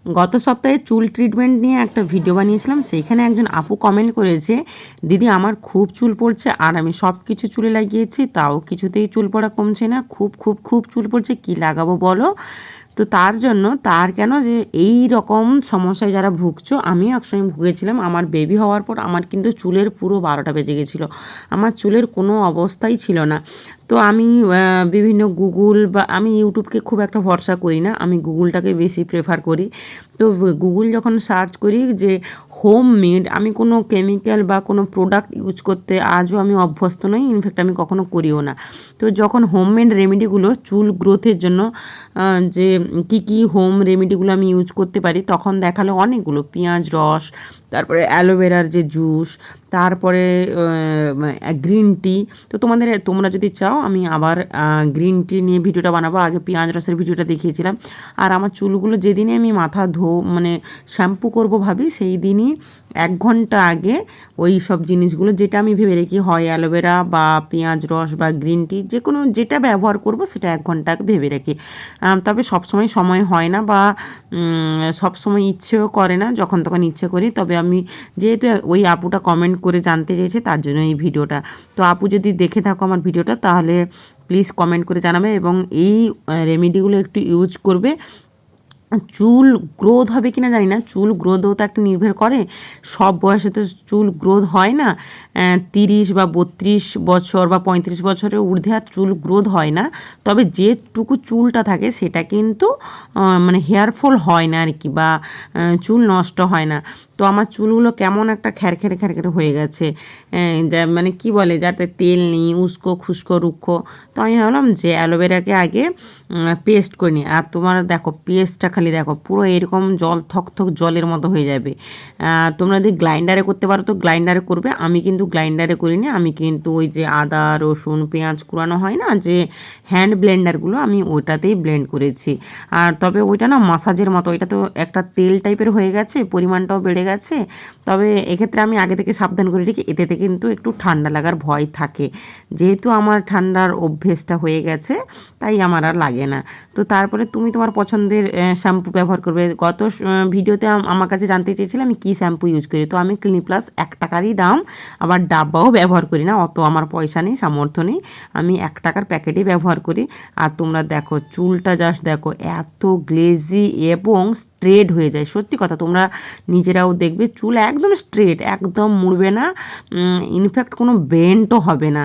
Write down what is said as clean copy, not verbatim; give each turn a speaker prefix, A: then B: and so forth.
A: গত সপ্তাহে চুল ট্রিটমেন্ট নিয়ে একটা ভিডিও বানিয়েছিলাম, সেইখানে একজন আপু কমেন্ট করেছে, দিদি আমার খুব চুল পড়ছে আর আমি সব কিছু চুলে লাগিয়েছি তাও কিছুতেই চুল পড়া কমছে না, খুব খুব খুব চুল পড়ছে, কি লাগাবো বলো। তো তার জন্য তার কেন যে এই রকম সমস্যায় যারা ভুগছো, আমিও একসময় ভুগেছিলাম। আমার বেবি হওয়ার পর আমার কিন্তু চুলের পুরো 12টা বেজে গেছিলো, আমার চুলের কোনো অবস্থাই ছিল না। তো আমি বিভিন্ন গুগল বা আমি ইউটিউবকে খুব একটা ভরসা করি না, আমি গুগলটাকে বেশি প্রেফার করি। তো গুগল যখন সার্চ করি যে হোমমেড, আমি কোনো কেমিক্যাল বা কোনো প্রোডাক্ট ইউজ করতে আজও আমি অভ্যস্ত নই, ইনফ্যাক্ট আমি কখনো করিও না। তো যখন হোমমেড রেমেডিগুলো চুল গ্রোথের জন্য যে কি হোম রেমেডিগুলো আমি ইউজ করতে পারি, তখন দেখালো অনেকগুলো, পেঁয়াজ রস, তারপরে অ্যালোভেরার যে জুস, তারপরে গ্রিন টি। তো তোমরা যদি চাও আমি আবার গ্রিন টি নিয়ে ভিডিওটা বানাবো, আগে পেঁয়াজ রসের ভিডিওটা দেখিয়েছিলাম। আর আমার চুলগুলো যেদিনে আমি মাথা মানে শ্যাম্পু করব ভাবি, সেই দিনই 1 ঘন্টা আগে ওই সব জিনিসগুলো যেটা আমি ভেবে রেখি, হয় অ্যালোভেরা বা পেঁয়াজ রস বা গ্রিন টি, যে কোনো যেটা ব্যবহার করব সেটা 1 ঘন্টা আগে ভেবে রাখি। তবে সবসময় সময় হয় না বা সবসময় ইচ্ছেও করে না, যখন তখন ইচ্ছে করি। তবে আমি যেহেতু ওই আপুটা কমেন্ট করে জানতে চেয়েছে, তার জন্য এই ভিডিওটা। তো আপু যদি দেখে থাকো আমার ভিডিওটা, তাহলে প্লিজ কমেন্ট করে জানাবে এবং এই রেমেডিগুলো একটু ইউজ করবে। চুল গ্রোথ হবে কিনা জানি না, চুল গ্রোথও তো একটা নির্ভর করে, সব বয়সে তো চুল গ্রোথ হয় না। 30 বা 32 বছর বা 35 বছরের ঊর্ধ্বে আর চুল গ্রোথ হয় না। তবে যেটুকু চুলটা থাকে সেটা কিন্তু মানে হেয়ার ফল হয় না আর কি, বা চুল নষ্ট হয় না। তো আমার চুলগুলো কেমন একটা খ্যারখ্যারে খ্যারখ্যারে হয়ে গেছে, যা মানে কি বলে, যাতে তেল নেই, উস্কো খুস্কো রুক্ষ। তো আমি ভাবলাম যে অ্যালোভেরাকে আগে পেস্ট করে নিই। আর তোমার দেখো পেস্টটা খালি দেখো, পুরো এরকম জল থকথক জলের মতো হয়ে যাবে। তোমরা যদি গ্রাইন্ডারে করতে পারো তো গ্রাইন্ডারে করবে, আমি কিন্তু গ্রাইন্ডারে করিনি, আমি কিন্তু ওই যে আদা রসুন পেঁয়াজ কুড়ানো হয় না, যে হ্যান্ড ব্লেন্ডারগুলো, আমি ওইটাতেই ব্লেন্ড করেছি। আর তবে ওইটা না মাসাজের মতো, ওইটা তো একটা তেল টাইপের হয়ে গেছে, পরিমাণটাও বেড়ে গেছে। তবে এক্ষেত্রে আমি আগে থেকে সাবধান করে রেখে, এতে কিন্তু একটু ঠান্ডা লাগার ভয় থাকে, যেহেতু আমার ঠান্ডার অভ্যেসটা হয়ে গেছে তাই আমার আর লাগে না। তো তারপরে তুমি তোমার পছন্দের শ্যাম্পু ব্যবহার করবে। গত ভিডিওতে আমার কাছে জানতে চেয়েছিলে আমি কী শ্যাম্পু ইউজ করি, তো আমি ক্লিনিক প্লাস 1 টাকারই দাম, আবার ডাব্বাও ব্যবহার করি না, অত আমার পয়সা নেই, সামর্থ্য নেই, আমি 1 টাকার প্যাকেটই ব্যবহার করি। আর তোমরা দেখো চুলটা জাস্ট দেখো, এত গ্লেজি এবং স্ট্রেট হয়ে যায়, সত্যি কথা, তোমরা নিজেরাও দেখবে চুল একদম স্ট্রেট, একদম মুড়বে না, ইনফ্যাক্ট কোনো বেন্টও হবে না।